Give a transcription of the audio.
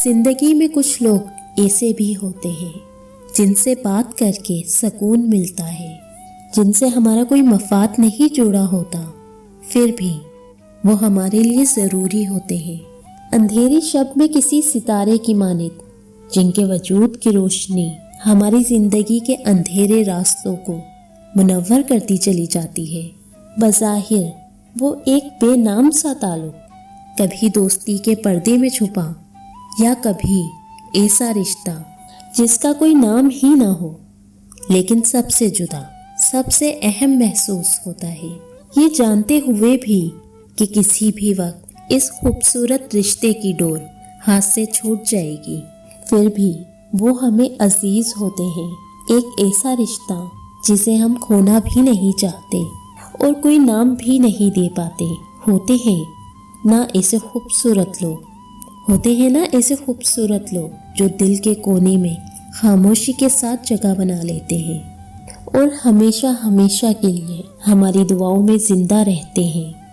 जिंदगी में कुछ लोग ऐसे भी होते हैं जिनसे बात करके सुकून मिलता है, जिनसे हमारा कोई मफाद नहीं जुड़ा होता, फिर भी वो हमारे लिए ज़रूरी होते हैं। अंधेरी शब में किसी सितारे की मानित, जिनके वजूद की रोशनी हमारी ज़िंदगी के अंधेरे रास्तों को मुनव्वर करती चली जाती है। बज़ाहिर वो एक बेनाम सा ताल्लुक, कभी दोस्ती के पर्दे में छुपा या कभी ऐसा रिश्ता जिसका कोई नाम ही ना हो, लेकिन सबसे जुदा, सबसे अहम महसूस होता है। ये जानते हुए भी कि किसी भी वक्त इस खूबसूरत रिश्ते की डोर हाथ से छूट जाएगी, फिर भी वो हमें अजीज होते हैं। एक ऐसा रिश्ता जिसे हम खोना भी नहीं चाहते और कोई नाम भी नहीं दे पाते। होते हैं ना ऐसे खूबसूरत लोग, जो दिल के कोने में खामोशी के साथ जगह बना लेते हैं और हमेशा हमेशा के लिए हमारी दुआओं में जिंदा रहते हैं।